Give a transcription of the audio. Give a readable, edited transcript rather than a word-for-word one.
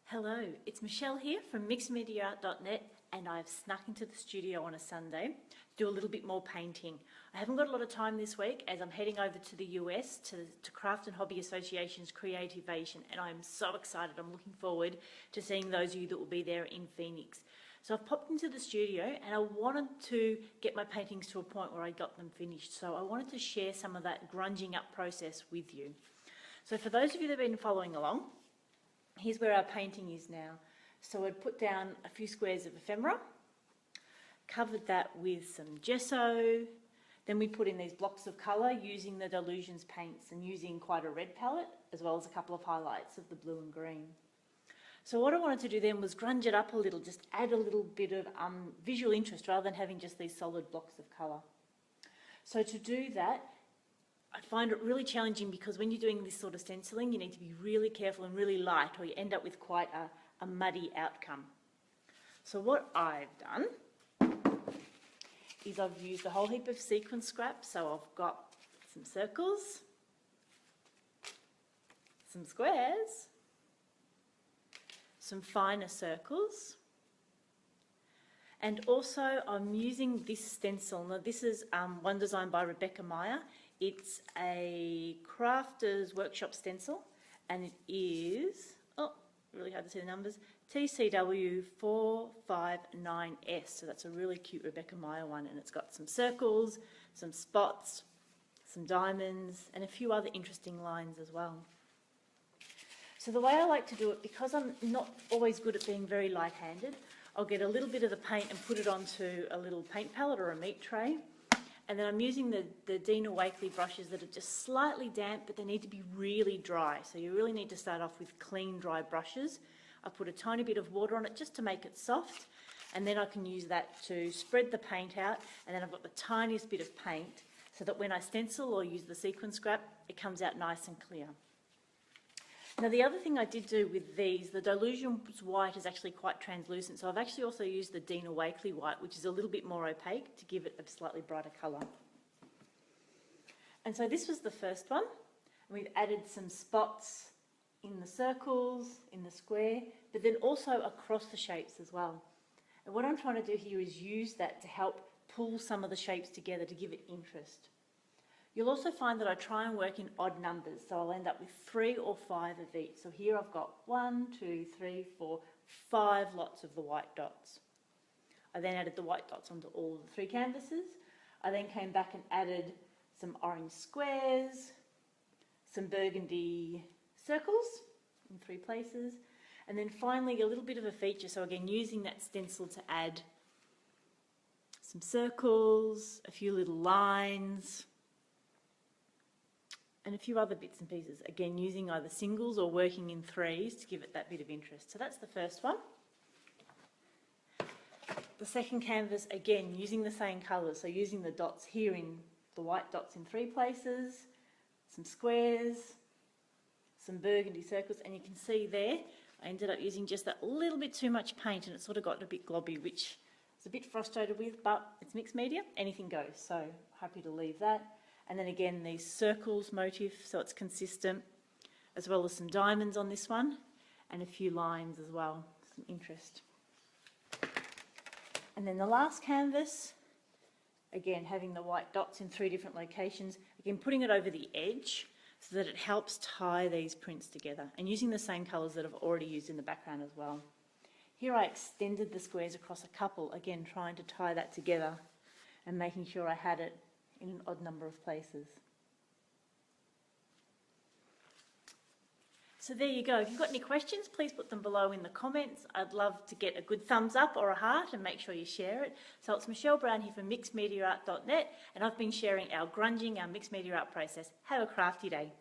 Hello, it's Michelle here from mixedmediaart.net, and I've snuck into the studio on a Sunday to do a little bit more painting. I haven't got a lot of time this week as I'm heading over to the US to Craft and Hobby Association's Creativation, and I'm so excited. I'm looking forward to seeing those of you that will be there in Phoenix. So I've popped into the studio and I wanted to get my paintings to a point where I got them finished. So I wanted to share some of that grunging up process with you. So for those of you that have been following along, here's where our painting is now. So I'd put down a few squares of ephemera, covered that with some gesso, then we put in these blocks of colour using the Delusions paints and using quite a red palette, as well as a couple of highlights of the blue and green. So what I wanted to do then was grunge it up a little, just add a little bit of visual interest rather than having just these solid blocks of colour. So to do that, I find it really challenging because when you're doing this sort of stenciling, you need to be really careful and really light, or you end up with quite a muddy outcome. So what I've done is I've used a whole heap of sequin scrap. So I've got some circles, some squares, some finer circles, and also I'm using this stencil. Now this is one designed by Rebecca Meyer. It's a crafter's workshop stencil, and it is, really hard to see the numbers, TCW 459S. So that's a really cute Rebecca Meyer one, and it's got some circles, some spots, some diamonds, and a few other interesting lines as well. So the way I like to do it, because I'm not always good at being very light-handed, I'll get a little bit of the paint and put it onto a little paint palette or a meat tray. And then I'm using the Dina Wakley brushes that are just slightly damp, but they need to be really dry. So you really need to start off with clean, dry brushes. I put a tiny bit of water on it just to make it soft, and then I can use that to spread the paint out, and then I've got the tiniest bit of paint so that when I stencil or use the sequin scrap, it comes out nice and clear. Now the other thing I did do with these, the Delusions white is actually quite translucent, so I've actually also used the Dina Wakley white, which is a little bit more opaque, to give it a slightly brighter colour. And so this was the first one, and we've added some spots in the circles, in the square, but then also across the shapes as well. And what I'm trying to do here is use that to help pull some of the shapes together to give it interest. You'll also find that I try and work in odd numbers, so I'll end up with 3 or 5 of each. So here I've got 1, 2, 3, 4, 5 lots of the white dots. I then added the white dots onto all of the 3 canvases. I then came back and added some orange squares, some burgundy circles in 3 places, and then finally a little bit of a feature. So again, using that stencil to add some circles, a few little lines, and a few other bits and pieces, again using either singles or working in 3s to give it that bit of interest. So that's the first one. The second canvas, again using the same colours, so using the dots here, in the white dots in 3 places, some squares, some burgundy circles, and you can see there I ended up using just that little bit too much paint, and it sort of got a bit globby, which I was a bit frustrated with, but it's mixed media, anything goes, so happy to leave that. And then again, these circles motif, so it's consistent, as well as some diamonds on this one, and a few lines as well, some interest. And then the last canvas, again, having the white dots in 3 different locations, again, putting it over the edge so that it helps tie these prints together, and using the same colours that I've already used in the background as well. Here I extended the squares across a couple, again, trying to tie that together and making sure I had it in an odd number of places. So there you go. If you've got any questions, please put them below in the comments. I'd love to get a good thumbs up or a heart, and make sure you share it. So it's Michelle Brown here from mixedmediaart.net, and I've been sharing our grunging, our mixed media art process. Have a crafty day.